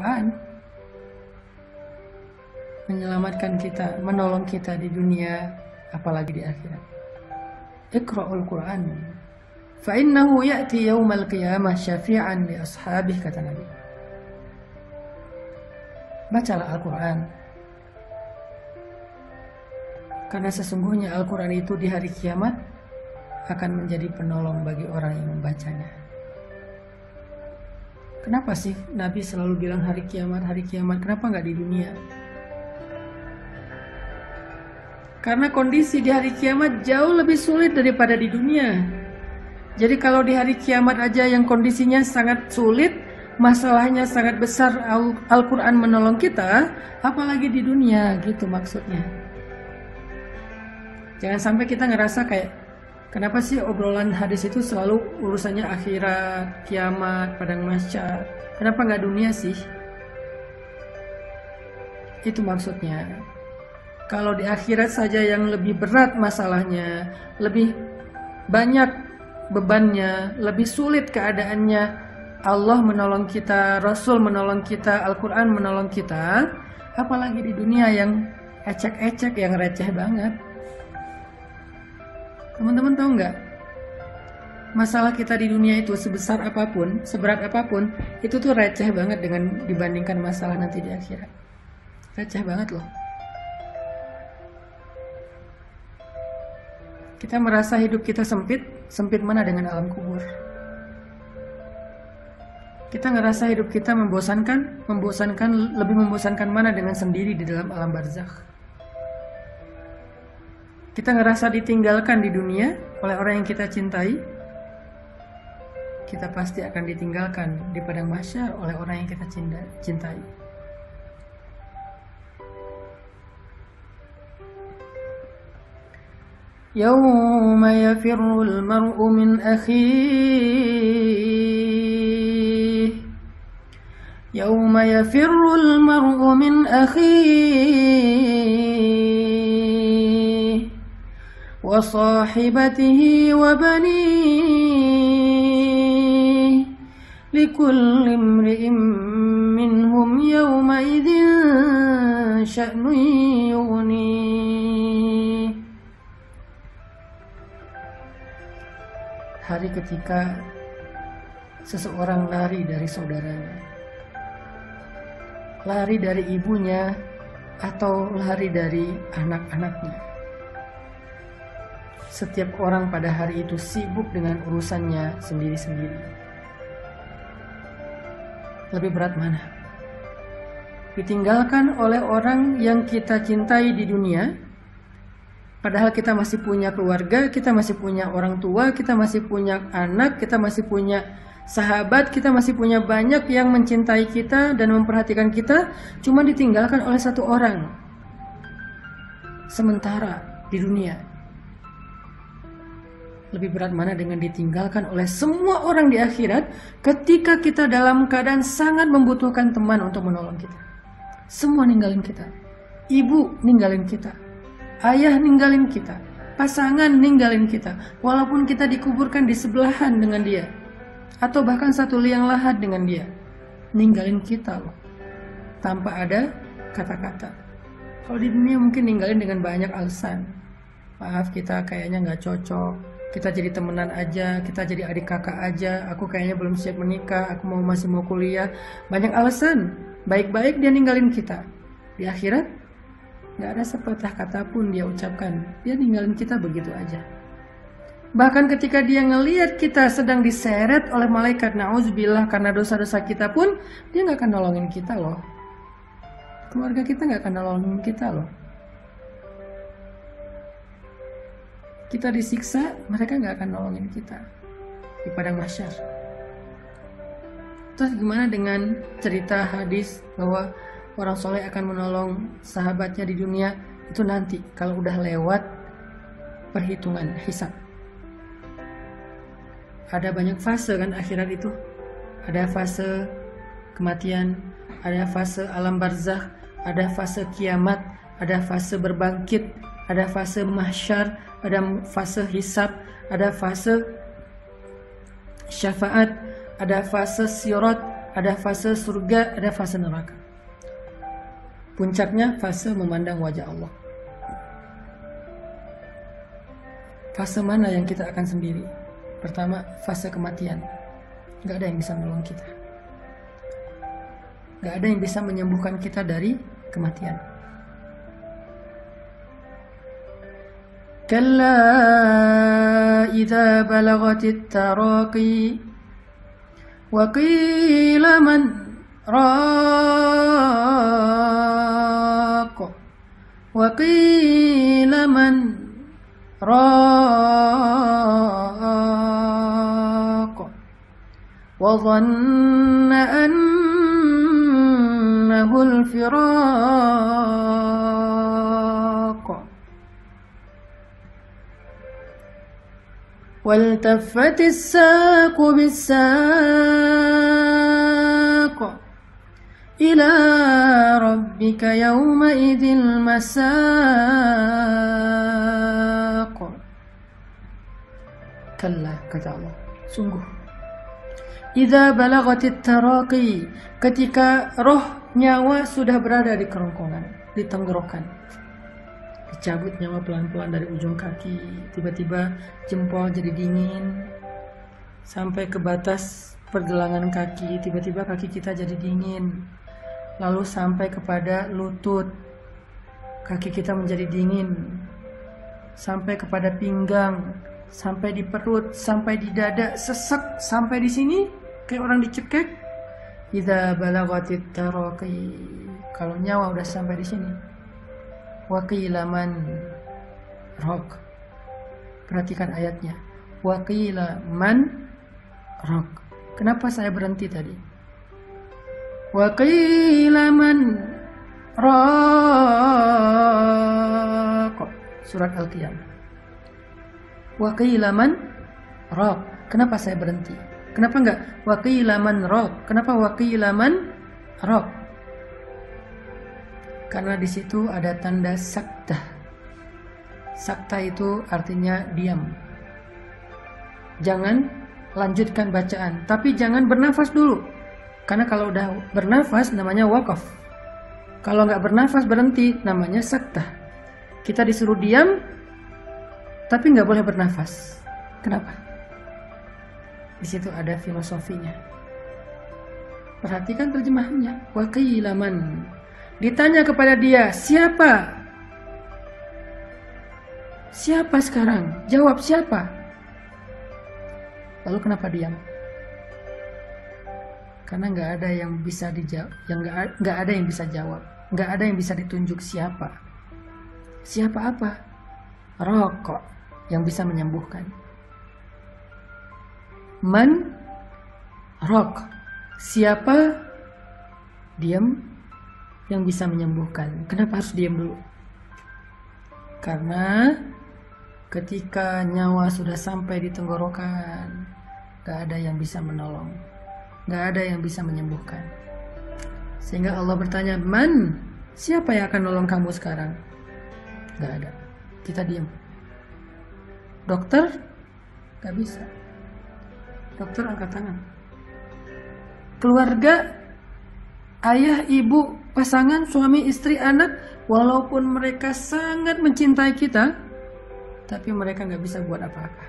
Al-Quran, menyelamatkan kita, menolong kita di dunia, apalagi di akhirat. Iqra'ul Quran, fa innahu ya'ti yaumal qiyamah syafi'an li ashabih, kata Nabi. Bacalah Al-Quran, karena sesungguhnya Al-Quran itu di hari kiamat akan menjadi penolong bagi orang yang membacanya. Kenapa sih Nabi selalu bilang hari kiamat, kenapa nggak di dunia? Karena kondisi di hari kiamat jauh lebih sulit daripada di dunia. Jadi kalau di hari kiamat aja yang kondisinya sangat sulit, masalahnya sangat besar, Al-Quran menolong kita, apalagi di dunia, gitu maksudnya. Jangan sampai kita ngerasa kayak, kenapa sih obrolan hadis itu selalu urusannya akhirat, kiamat, padang mahsyar? Kenapa nggak dunia sih? Itu maksudnya. Kalau di akhirat saja yang lebih berat masalahnya, lebih banyak bebannya, lebih sulit keadaannya, Allah menolong kita, Rasul menolong kita, Al-Quran menolong kita, apalagi di dunia yang ecek-ecek, yang receh banget. Teman-teman tahu nggak? Masalah kita di dunia itu sebesar apapun, seberat apapun, itu tuh receh banget dengan dibandingkan masalah nanti di akhirat. Receh banget loh. Kita merasa hidup kita sempit, sempit mana dengan alam kubur. Kita ngerasa hidup kita membosankan, lebih membosankan mana dengan sendiri di dalam alam barzakh. Kita ngerasa ditinggalkan di dunia oleh orang yang kita cintai, kita pasti akan ditinggalkan di padang mahsyar oleh orang yang kita cintai. Yawma yafirrul mar'u min akhihi, yawma yafirrul mar'u min akhihi wa sahibatihi wa banihi likulli imri'in minhum yawma idzin sya'nun yughnihi. Hari ketika seseorang lari dari saudaranya, lari dari ibunya, atau lari dari anak-anaknya. Setiap orang pada hari itu sibuk dengan urusannya sendiri-sendiri. Lebih berat mana? Ditinggalkan oleh orang yang kita cintai di dunia, padahal kita masih punya keluarga, kita masih punya orang tua, kita masih punya anak, kita masih punya sahabat, kita masih punya banyak yang mencintai kita dan memperhatikan kita, cuma ditinggalkan oleh satu orang sementara di dunia. Lebih berat mana dengan ditinggalkan oleh semua orang di akhirat ketika kita dalam keadaan sangat membutuhkan teman untuk menolong kita. Semua ninggalin kita. Ibu ninggalin kita, ayah ninggalin kita, pasangan ninggalin kita, walaupun kita dikuburkan di sebelahan dengan dia, atau bahkan satu liang lahat dengan dia, ninggalin kita loh, tanpa ada kata-kata. Kalau di dunia mungkin ninggalin dengan banyak alasan. Maaf, kita kayaknya nggak cocok, kita jadi temenan aja, kita jadi adik kakak aja, aku kayaknya belum siap menikah, aku masih mau kuliah. Banyak alasan, baik-baik dia ninggalin kita. Di akhirat nggak ada sepatah kata pun dia ucapkan, dia ninggalin kita begitu aja. Bahkan ketika dia ngelihat kita sedang diseret oleh malaikat, na'udzubillah, karena dosa-dosa kita pun, dia nggak akan nolongin kita loh. Keluarga kita nggak akan nolongin kita loh. Kita disiksa, mereka nggak akan nolongin kita di padang mahsyar. Terus gimana dengan cerita hadis bahwa orang soleh akan menolong sahabatnya di dunia? Itu nanti kalau udah lewat perhitungan hisab. Ada banyak fase kan akhirat itu. Ada fase kematian, ada fase alam barzakh, ada fase kiamat, ada fase berbangkit, ada fase mahsyar, ada fase hisab, ada fase syafaat, ada fase sirat, ada fase surga, ada fase neraka. Puncaknya fase memandang wajah Allah. Fase mana yang kita akan sendiri? Pertama, fase kematian. Gak ada yang bisa menolong kita. Gak ada yang bisa menyembuhkan kita dari kematian. Kalla idza balagatit taraqi wa qila man raq wa qila man raq wa dhanna annahu al-firaq والتفت الساق بالساق إلى ربك يومئذ المساق. Kalla, kata Allah, sungguh. Idza balagatit taraqi, ketika roh nyawa sudah berada di kerongkongan, di tenggorokan. Dicabut nyawa pelan-pelan dari ujung kaki, tiba-tiba jempol jadi dingin, sampai ke batas pergelangan kaki, tiba-tiba kaki kita jadi dingin, lalu sampai kepada lutut, kaki kita menjadi dingin, sampai kepada pinggang, sampai di perut, sampai di dada, sesek sampai di sini kayak orang dicekek. Idza balagatit taraqi, kalau nyawa udah sampai di sini. Wa qila man raq. Perhatikan ayatnya. Wa qila man raq. Kenapa saya berhenti tadi? Wa qila man raq. Surat Al-Qiyamah. Wa qila man raq. Kenapa saya berhenti? Kenapa enggak wa qila man raq? Kenapa wa qila man raq? Karena di situ ada tanda sakta. Sakta itu artinya diam. Jangan lanjutkan bacaan, tapi jangan bernafas dulu. Karena kalau udah bernafas namanya waqaf. Kalau nggak bernafas berhenti namanya sakta. Kita disuruh diam, tapi nggak boleh bernafas. Kenapa? Di situ ada filosofinya. Perhatikan terjemahannya. Wa qila man. Ditanya kepada dia, siapa? Siapa sekarang? Jawab siapa? Lalu kenapa diam? Karena nggak ada yang bisa dijawab, nggak ada yang bisa jawab, nggak ada yang bisa ditunjuk siapa. Siapa apa? Rokok yang bisa menyembuhkan. Man rok. Siapa? Diam. Yang bisa menyembuhkan. Kenapa harus diam dulu? Karena ketika nyawa sudah sampai di tenggorokan, gak ada yang bisa menolong, gak ada yang bisa menyembuhkan. Sehingga Allah bertanya, man, siapa yang akan nolong kamu sekarang? Gak ada. Kita diam. Dokter? Gak bisa. Dokter angkat tangan. Keluarga? Ayah, ibu, pasangan, suami, istri, anak, walaupun mereka sangat mencintai kita, tapi mereka nggak bisa buat apa-apa.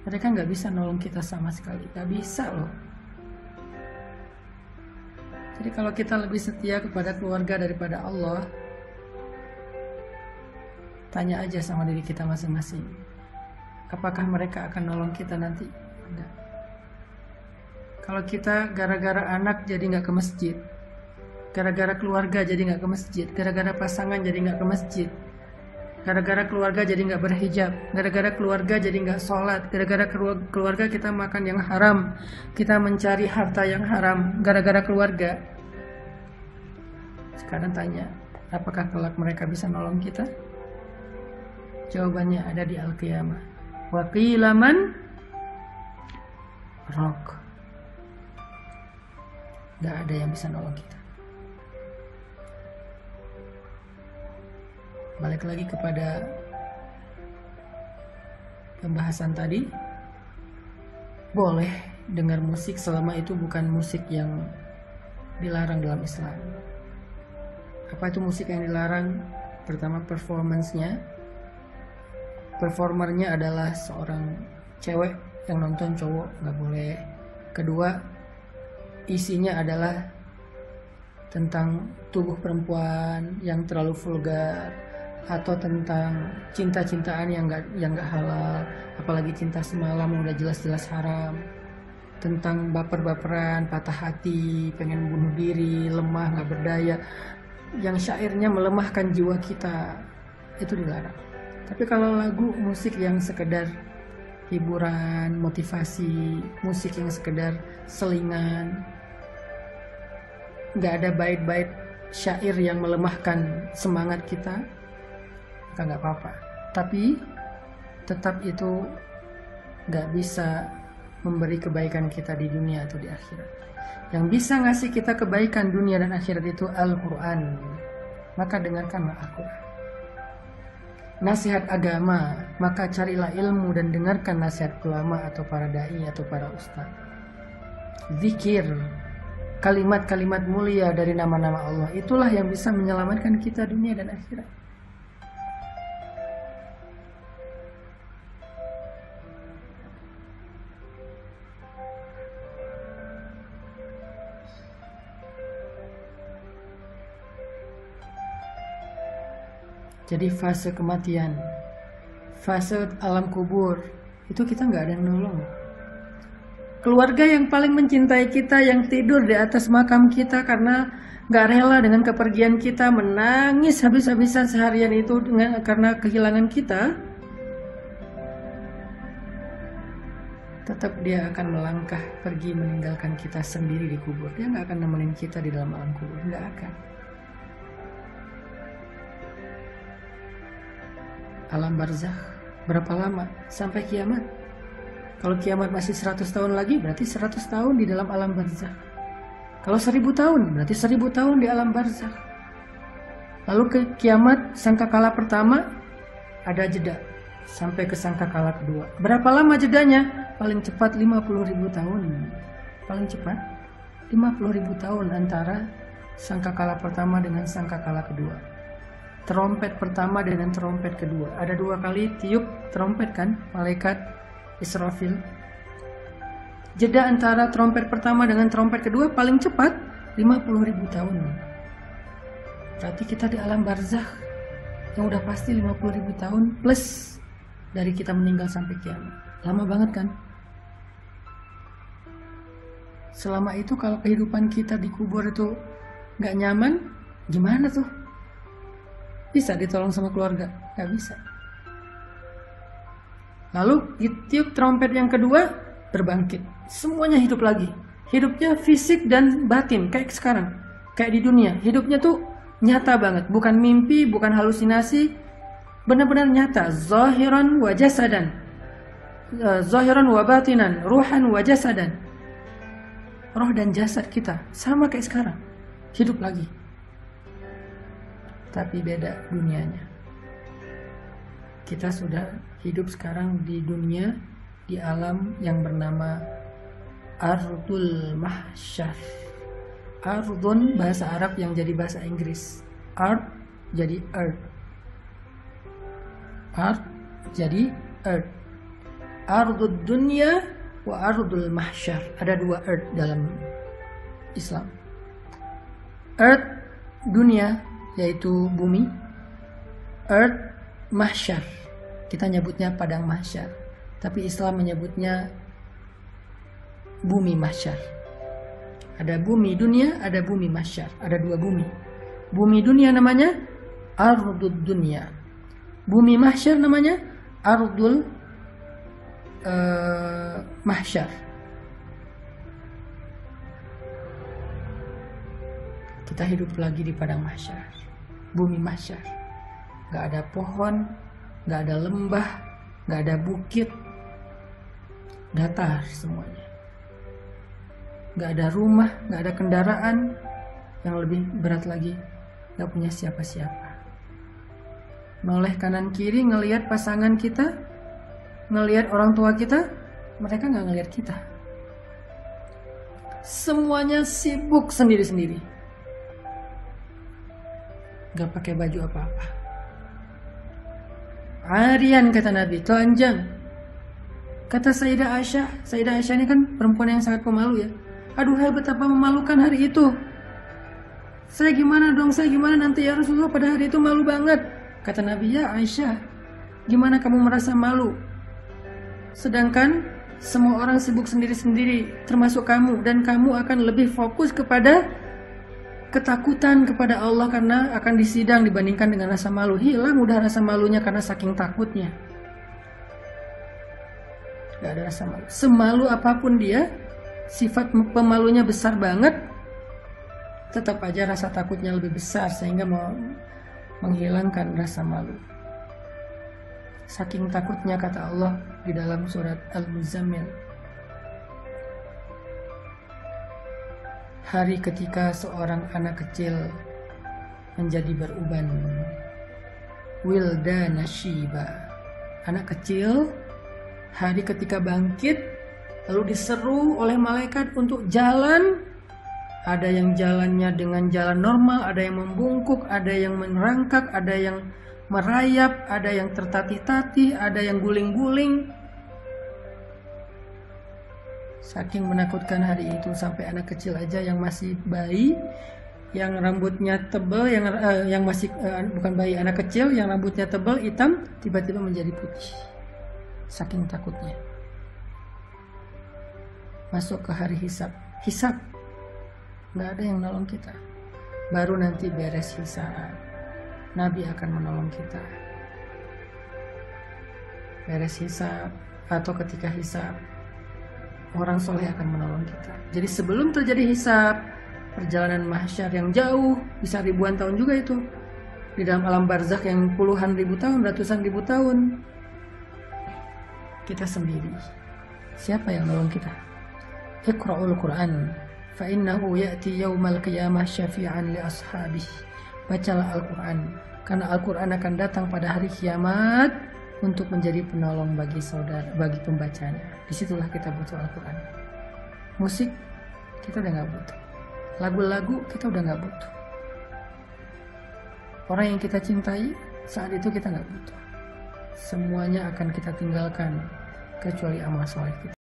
Mereka nggak bisa nolong kita sama sekali, nggak bisa loh. Jadi kalau kita lebih setia kepada keluarga daripada Allah, tanya aja sama diri kita masing-masing, apakah mereka akan nolong kita nanti? Enggak. Kalau kita gara-gara anak jadi nggak ke masjid, gara-gara keluarga jadi nggak ke masjid, gara-gara pasangan jadi nggak ke masjid, gara-gara keluarga jadi nggak berhijab, gara-gara keluarga jadi nggak sholat, gara-gara keluarga kita makan yang haram, kita mencari harta yang haram, gara-gara keluarga. Sekarang tanya, apakah kelak mereka bisa nolong kita? Jawabannya ada di Al-Qiyamah. Wa qila man raq. Gak ada yang bisa nolong kita. Balik lagi kepada pembahasan tadi. Boleh dengar musik selama itu bukan musik yang dilarang dalam Islam. Apa itu musik yang dilarang? Pertama, performernya adalah seorang cewek, yang nonton cowok nggak boleh. Kedua, isinya adalah tentang tubuh perempuan yang terlalu vulgar, atau tentang cinta-cintaan yang nggak halal, apalagi cinta semalam udah jelas-jelas haram, tentang baper-baperan, patah hati, pengen bunuh diri, lemah, nggak berdaya, yang syairnya melemahkan jiwa kita, itu dilarang. Tapi kalau lagu musik yang sekedar hiburan, motivasi, musik yang sekedar selingan, nggak ada bait-bait syair yang melemahkan semangat kita, maka nggak apa-apa. Tapi tetap itu nggak bisa memberi kebaikan kita di dunia atau di akhirat. Yang bisa ngasih kita kebaikan dunia dan akhirat itu Al-Quran. Maka dengarkanlah Al-Quran. Nasihat agama, maka carilah ilmu dan dengarkan nasihat ulama atau para da'i atau para ustaz. Zikir, kalimat-kalimat mulia dari nama-nama Allah, itulah yang bisa menyelamatkan kita dunia dan akhirat. Jadi fase kematian, fase alam kubur, itu kita nggak ada yang nolong. Keluarga yang paling mencintai kita, yang tidur di atas makam kita karena nggak rela dengan kepergian kita, menangis habis-habisan seharian itu karena kehilangan kita, tetap dia akan melangkah pergi meninggalkan kita sendiri di kubur. Dia nggak akan nemenin kita di dalam alam kubur, nggak akan. Alam barzakh berapa lama? Sampai kiamat. Kalau kiamat masih 100 tahun lagi, berarti 100 tahun di dalam alam barzakh. Kalau 1000 tahun, berarti 1000 tahun di alam barzakh. Lalu ke kiamat sangkakala pertama, ada jeda sampai ke sangkakala kedua. Berapa lama jedanya? Paling cepat 50.000 tahun. Paling cepat 50.000 tahun antara sangkakala pertama dengan sangkakala kedua. Trompet pertama dengan trompet kedua. Ada 2 kali tiup trompet kan, malaikat Israfil. Jeda antara trompet pertama dengan trompet kedua paling cepat 50.000 tahun. Berarti kita di alam barzakh yang udah pasti 50.000 tahun plus dari kita meninggal sampai kiamat. Lama banget kan? Selama itu kalau kehidupan kita di kubur itu nggak nyaman, gimana tuh? Bisa ditolong sama keluarga? Nggak bisa. Lalu ditiup trompet yang kedua, berbangkit. Semuanya hidup lagi. Hidupnya fisik dan batin, kayak sekarang. Kayak di dunia. Hidupnya tuh nyata banget. Bukan mimpi, bukan halusinasi. Benar-benar nyata. Zahiran wa jasadan. Zahiran wa batinan. Ruhan wa jasadan. Roh dan jasad kita sama kayak sekarang. Hidup lagi. Tapi beda dunianya. Kita sudah hidup sekarang di dunia, di alam yang bernama Ardul Mahsyar. Ardun bahasa Arab yang jadi bahasa Inggris. Ard jadi earth. Ard jadi earth. Ardul dunya wa Ardul Mahsyar. Ada 2 earth dalam Islam. Earth dunia, yaitu bumi. Earth mahsyar, kita nyebutnya padang mahsyar, tapi Islam menyebutnya bumi mahsyar. Ada bumi dunia, ada bumi mahsyar, ada 2 bumi. Bumi dunia namanya Ardud Dunya, bumi mahsyar namanya Ardul Mahsyar. Kita hidup lagi di padang mahsyar, bumi mahsyar. Gak ada pohon, gak ada lembah, gak ada bukit, datar semuanya. Gak ada rumah, gak ada kendaraan. Yang lebih berat lagi, gak punya siapa-siapa. Noleh kanan kiri ngelihat pasangan kita, ngelihat orang tua kita, mereka gak ngelihat kita. semuanya sibuk sendiri-sendiri. Gak pakai baju apa-apa. Arian kata Nabi, telanjang. Kata Sayyidah Aisyah ini kan perempuan yang sangat pemalu ya. Aduhai betapa memalukan hari itu. Saya gimana nanti ya Rasulullah, pada hari itu malu banget. Kata Nabi, ya Aisyah, gimana kamu merasa malu? Sedangkan semua orang sibuk sendiri-sendiri, termasuk kamu. Dan kamu akan lebih fokus kepada ketakutan kepada Allah karena akan disidang dibandingkan dengan rasa malu. Hilang udah rasa malunya karena saking takutnya. Gak ada rasa malu. Semalu apapun dia, sifat pemalunya besar banget, tetap aja rasa takutnya lebih besar sehingga mau menghilangkan rasa malu. Saking takutnya kata Allah di dalam surat Al-Muzammil. Hari ketika seorang anak kecil menjadi beruban. Wildana Shiba. Anak kecil hari ketika bangkit lalu diseru oleh malaikat untuk jalan. Ada yang jalannya dengan jalan normal, ada yang membungkuk, ada yang merangkak, ada yang merayap, ada yang tertatih-tatih, ada yang guling-guling. Saking menakutkan hari itu sampai anak kecil aja yang masih bayi, yang rambutnya tebal, yang masih bukan bayi, anak kecil yang rambutnya tebal hitam tiba-tiba menjadi putih. Saking takutnya. Masuk ke hari hisab. Nggak ada yang nolong kita. Baru nanti beres hisab, Nabi akan menolong kita. Beres hisab atau ketika hisab, orang soleh akan menolong kita. Jadi sebelum terjadi hisab, perjalanan mahsyar yang jauh, bisa ribuan tahun juga itu, di dalam alam barzakh yang puluhan ribu tahun, ratusan ribu tahun, kita sendiri. Siapa yang nolong kita? Iqra'ul Quran fa innahu ya'ti yaumal qiyamah syafi'an li ashabih. Bacalah Al-Quran, karena Al-Quran akan datang pada hari kiamat untuk menjadi penolong bagi saudara, bagi pembacanya. Disitulah kita butuh Al-Quran. Musik kita udah gak butuh, lagu-lagu kita udah gak butuh, orang yang kita cintai saat itu kita gak butuh. Semuanya akan kita tinggalkan kecuali amal soleh kita.